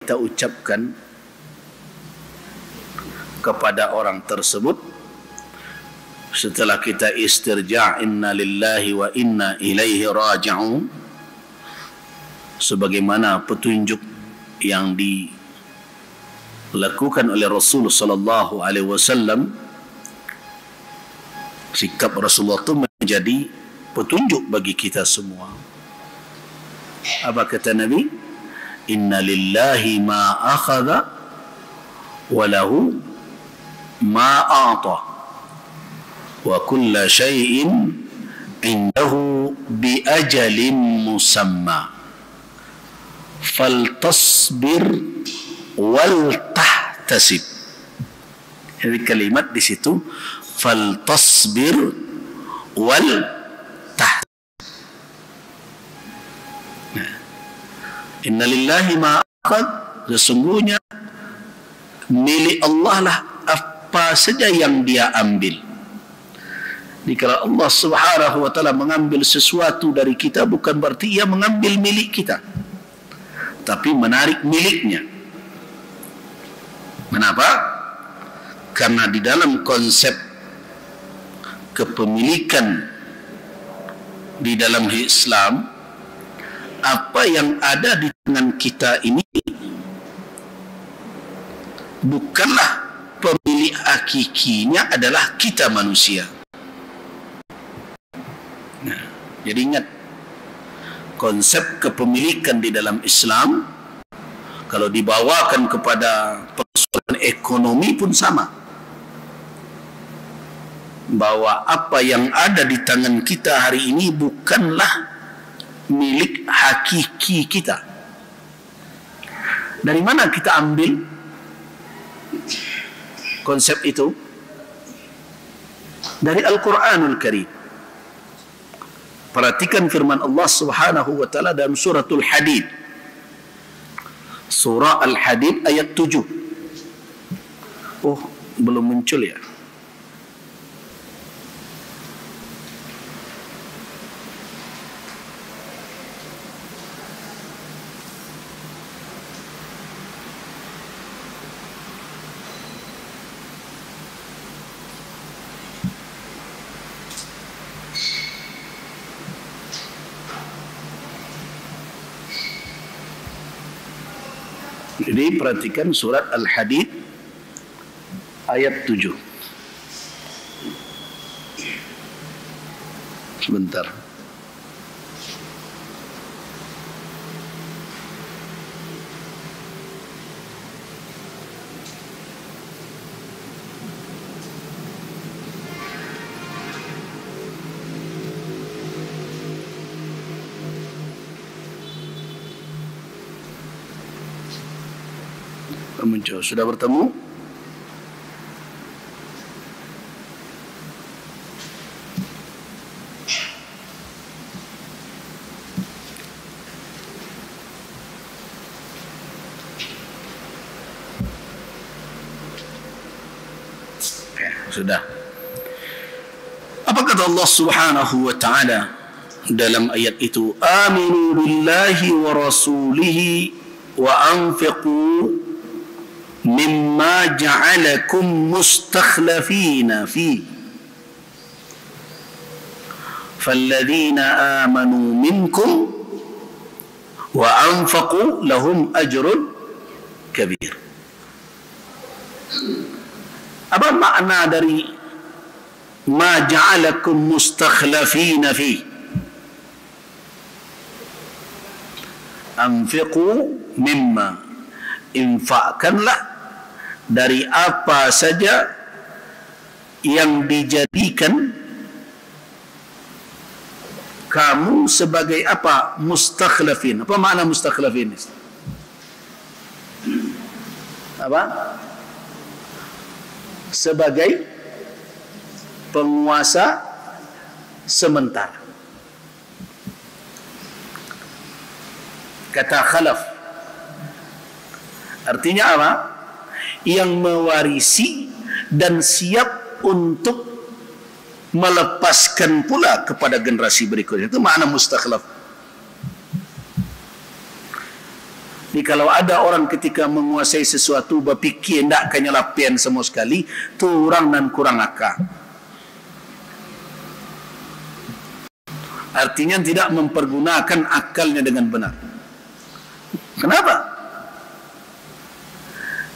kita ucapkan kepada orang tersebut setelah kita istirja' inna lillahi wa inna ilaihi raji'un, sebagaimana petunjuk yang dilakukan oleh Rasul sallallahu alaihi wasallam. Sikap Rasulullah itu menjadi petunjuk bagi kita semua. Apa kata Nabi? Inna lillahi ma akhadha wa lahu ma a'ta wa kulla syai'in indahu bi ajalin musamma faltasbir wal tahtasib. Jadi kalimat di situ faltasbir wal tahtasib. Inna lillahi ma akhad, sesungguhnya milik Allah lah apa saja yang dia ambil. Jika Allah subhanahu wa ta'ala mengambil sesuatu dari kita, bukan berarti ia mengambil milik kita, tapi menarik miliknya. Kenapa? Karena di dalam konsep kepemilikan di dalam Islam, apa yang ada di tangan kita ini bukanlah pemilik hakikinya adalah kita manusia. Nah, jadi ingat, konsep kepemilikan di dalam Islam kalau dibawakan kepada persoalan ekonomi pun sama, bahwa apa yang ada di tangan kita hari ini bukanlah milik hakiki kita. Dari mana kita ambil konsep itu? Dari Al-Quranul Karim. Perhatikan firman Allah subhanahu wa ta'ala dalam suratul Hadid. Surah Al-Hadid ayat 7. Oh, belum muncul ya? Jadi perhatikan surat Al-Hadid ayat 7. Sebentar. Muncul. Sudah bertemu? Sudah. Apa kata Allah subhanahu wa ta'ala dalam ayat itu? Aminu billahi wa rasulihi wa anfiqu mimma ja'alakum mustakhlafina fi falladhina amanu minkum wa anfaqu lahum ajrun kabir. Apa makna dari ma ja'alakum mustakhlafina fi? Anfiqu mimma, infakkanlah dari apa saja yang dijadikan kamu sebagai apa? Mustakhlafin. Apa makna mustakhlafin? Apa? Sebagai penguasa sementara. Kata khalaf artinya apa? Yang mewarisi dan siap untuk melepaskan pula kepada generasi berikutnya. Itu makna mustakhlaf. Jadi kalau ada orang ketika menguasai sesuatu berfikir tidak kenyalapian semua sekali, tu orang dan kurang akal. Artinya tidak mempergunakan akalnya dengan benar. Kenapa?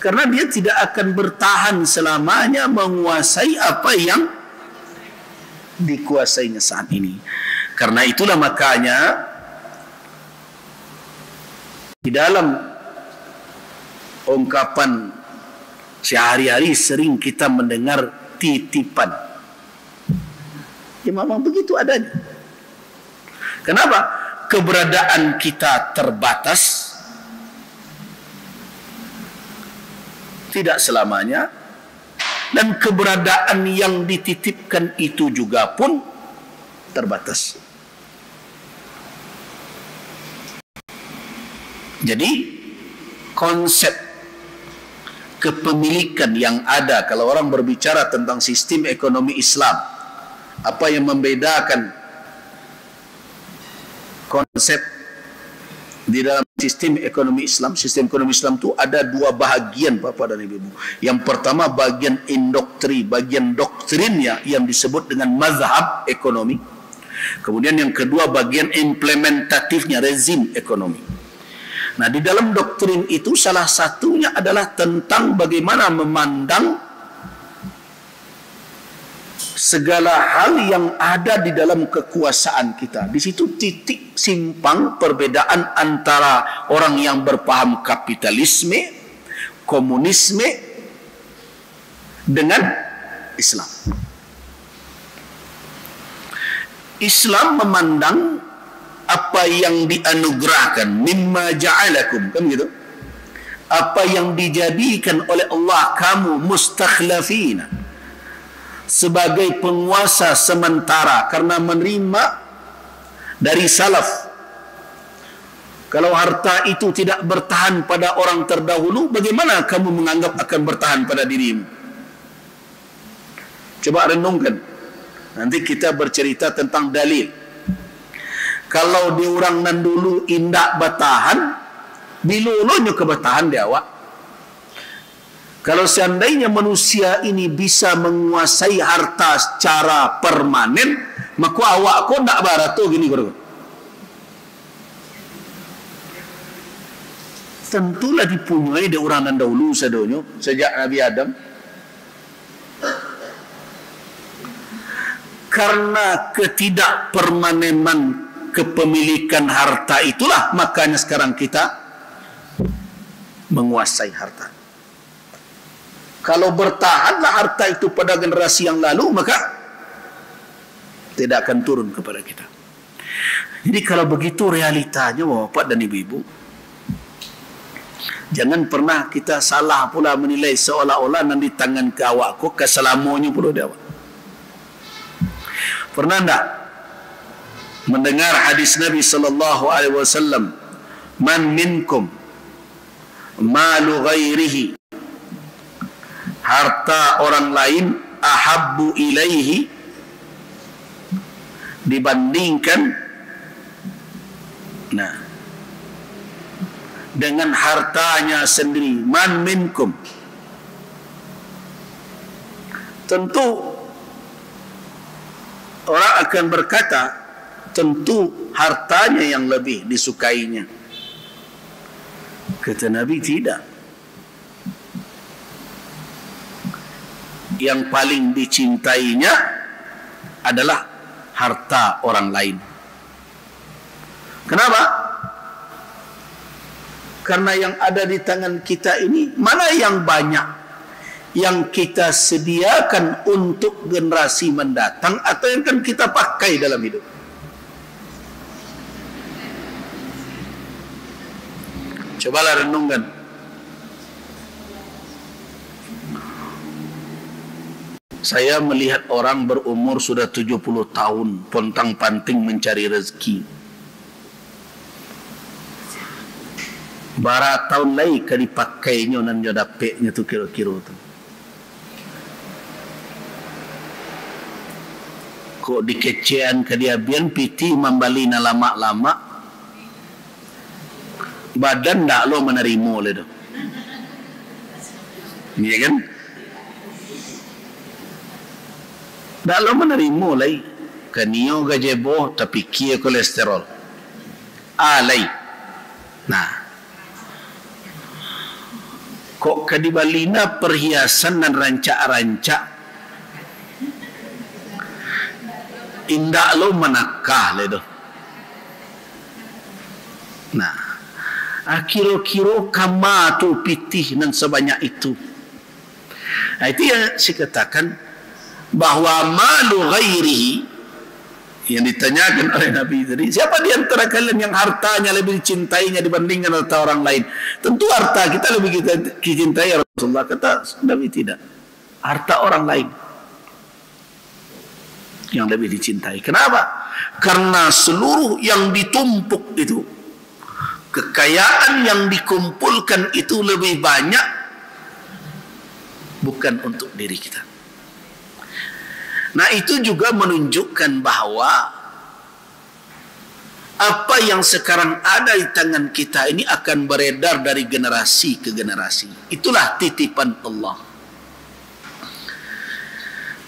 Karena dia tidak akan bertahan selamanya menguasai apa yang dikuasainya saat ini. Karena itulah makanya di dalam ungkapan sehari-hari sering kita mendengar titipan. Ya memang begitu adanya. Kenapa? Keberadaan kita terbatas, tidak selamanya, dan keberadaan yang dititipkan itu juga pun terbatas. Jadi konsep kepemilikan yang ada kalau orang berbicara tentang sistem ekonomi Islam, apa yang membedakan konsep di dalam sistem ekonomi Islam? Sistem ekonomi Islam itu ada dua bahagian, Bapak dan Ibu. Yang pertama bagian bagian doktrinnya yang disebut dengan mazhab ekonomi. Kemudian yang kedua bagian implementatifnya, rezim ekonomi. Nah, di dalam doktrin itu salah satunya adalah tentang bagaimana memandang segala hal yang ada di dalam kekuasaan kita. Di situ titik simpang perbedaan antara orang yang berpaham kapitalisme, komunisme dengan Islam. Islam memandang apa yang dianugerahkan, mimma ja'alakum, kan gitu, apa yang dijadikan oleh Allah kamu mustakhlafina, sebagai penguasa sementara karena menerima dari salaf. Kalau harta itu tidak bertahan pada orang terdahulu, bagaimana kamu menganggap akan bertahan pada dirimu? Coba renungkan. Nanti kita bercerita tentang dalil. Kalau di orang nan dulu indak bertahan, bilulunya kebetahan di awak. Kalau seandainya manusia ini bisa menguasai harta secara permanen, maka awak kau ndak barato gini guru. Tentulah dipunyai di orang nan dahulu sadonyo sejak Nabi Adam. Karena ketidakpermanenan kepemilikan harta itulah makanya sekarang kita menguasai harta. Kalau bertahanlah harta itu pada generasi yang lalu, maka tidak akan turun kepada kita. Jadi kalau begitu realitanya Bapak dan Ibu-ibu, jangan pernah kita salah pula menilai seolah-olah nanti tangan ke awak kok keselamonya pula dia. Pernah enggak mendengar hadis Nabi sallallahu alaihi wasallam, man minkum malu ghairihi, harta orang lain ahabbu ilaihi, dibandingkan dengan hartanya sendiri. Man minkum, tentu orang akan berkata tentu hartanya yang lebih disukainya. Kata Nabi, tidak. Yang paling dicintainya adalah harta orang lain. Kenapa? Karena yang ada di tangan kita ini, mana yang banyak yang kita sediakan untuk generasi mendatang atau yang akan kita pakai dalam hidup. Cobalah renungkan. Saya melihat orang berumur sudah 70 tahun pontang-panting mencari rezeki. Bara tahun lain kan dipakainya dan dia dapetnya tu kira-kira tu. Kok dikecean ke dia bian piti membali na lama-lama badan tak lo menerima le tu. Iya kan? Tak lo menerima lai. Kanio gajebo tapi kia kolesterol. Alai. Nah. Kok kadibalina perhiasan dan rancak-rancak indak lo menakah le tu. Nah, kira-kira kama tu pitih dan sebanyak itu. Nah, itu yang saya katakan bahawa malu ghairihi yang ditanyakan oleh Nabi tadi, siapa di antara kalian yang hartanya lebih dicintainya dibandingkan harta orang lain? Tentu harta kita lebih kita cintai Rasulullah. Kata Nabi tidak, harta orang lain yang lebih dicintai. Kenapa? Karena seluruh yang ditumpuk itu, kekayaan yang dikumpulkan itu lebih banyak bukan untuk diri kita. Nah, itu juga menunjukkan bahawa apa yang sekarang ada di tangan kita ini akan beredar dari generasi ke generasi. Itulah titipan Allah.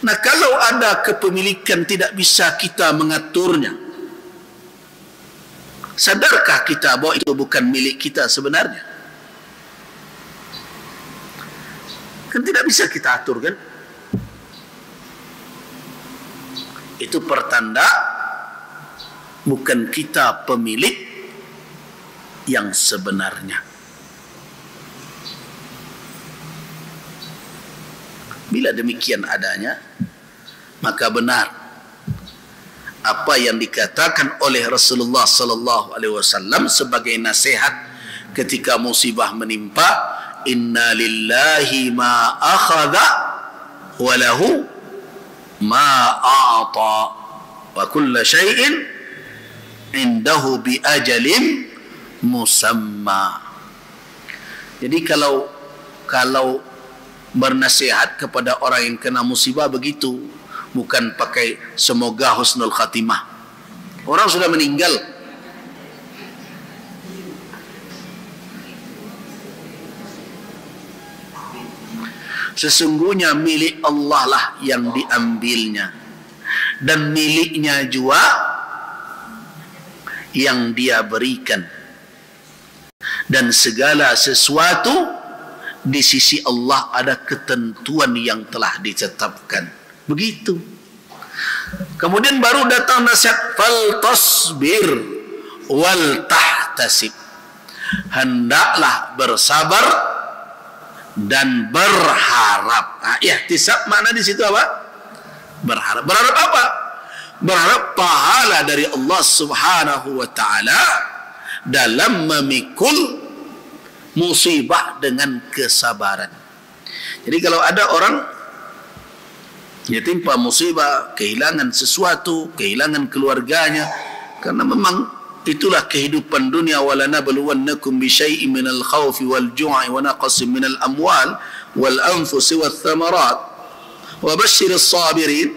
Nah, kalau ada kepemilikan tidak bisa kita mengaturnya, sadarkah kita bahwa itu bukan milik kita sebenarnya? Kan tidak bisa kita atur, kan? Itu pertanda bukan kita pemilik yang sebenarnya. Bila demikian adanya, maka benar apa yang dikatakan oleh Rasulullah sallallahu alaihi wasallam sebagai nasihat ketika musibah menimpa, inna lillahi ma akhadha wa lahu ma a'ta wa kulla syai'in indahu bi ajalin musamma. Jadi kalau bernasihat kepada orang yang kena musibah begitu, bukan pakai semoga husnul khatimah. Orang sudah meninggal, sesungguhnya milik Allah lah yang diambilnya, dan miliknya juga yang dia berikan, dan segala sesuatu di sisi Allah ada ketentuan yang telah ditetapkan. Begitu. Kemudian baru datang nasihat, fal tasbir wal tahtasib, hendaklah bersabar dan berharap. Ihtisab makna di situ apa? Berharap. Berharap apa? Berharap pahala dari Allah Subhanahu wa taala dalam memikul musibah dengan kesabaran. Jadi kalau ada orang dia timpa musibah, kehilangan sesuatu, kehilangan keluarganya, karena memang itulah kehidupan dunia. walanabluwannakum bisyai'in minal khawfi wal ju'i wa naqsin minal amwal wal anfusi wath thamarat wa basyyiris sabirin.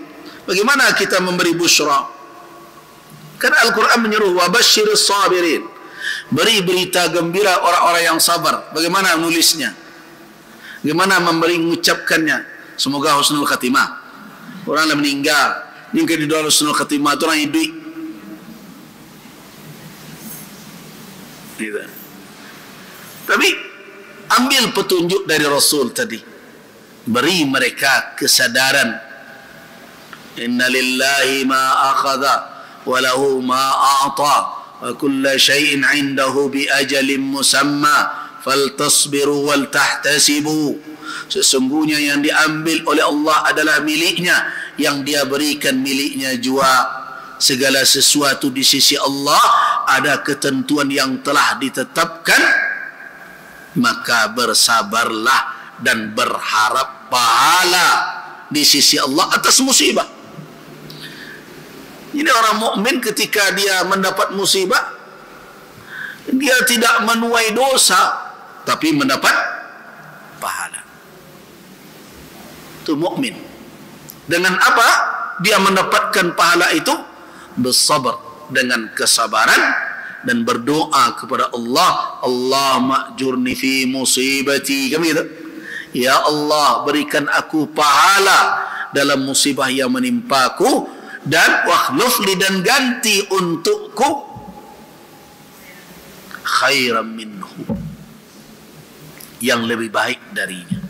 Bagaimana kita memberi busyra? Karena Al-Quran menyuruh wa basyyiris sabirin, beri berita gembira orang-orang yang sabar. Bagaimana nulisnya? Bagaimana memberi mengucapkannya? Semoga husnul khatimah. Orang yang meninggal, yang di dalam husnul khatimah itu orang hidup. Gitu. Tapi ambil petunjuk dari Rasul tadi, beri mereka kesadaran. Inna lillahi ma akhadha wa lahu ma a'ta wa kulla syai'in 'indahu bi ajalin musamma faltasbiru wal tahtasibu. Sesungguhnya yang diambil oleh Allah adalah miliknya, yang dia berikan miliknya juga. Segala sesuatu di sisi Allah ada ketentuan yang telah ditetapkan, maka bersabarlah dan berharap pahala di sisi Allah atas musibah. Ini orang mukmin ketika dia mendapat musibah, dia tidak menuai dosa, tapi mendapat pahala. Itu mukmin. Dengan apa dia mendapatkan pahala itu? Bersabar, dengan kesabaran dan berdoa kepada Allah, Allah ma'jurni fi musibati, kami gitu. Ya Allah, berikan aku pahala dalam musibah yang menimpaku, dan wakhlufli, dan ganti untukku khairan minhu, yang lebih baik darinya.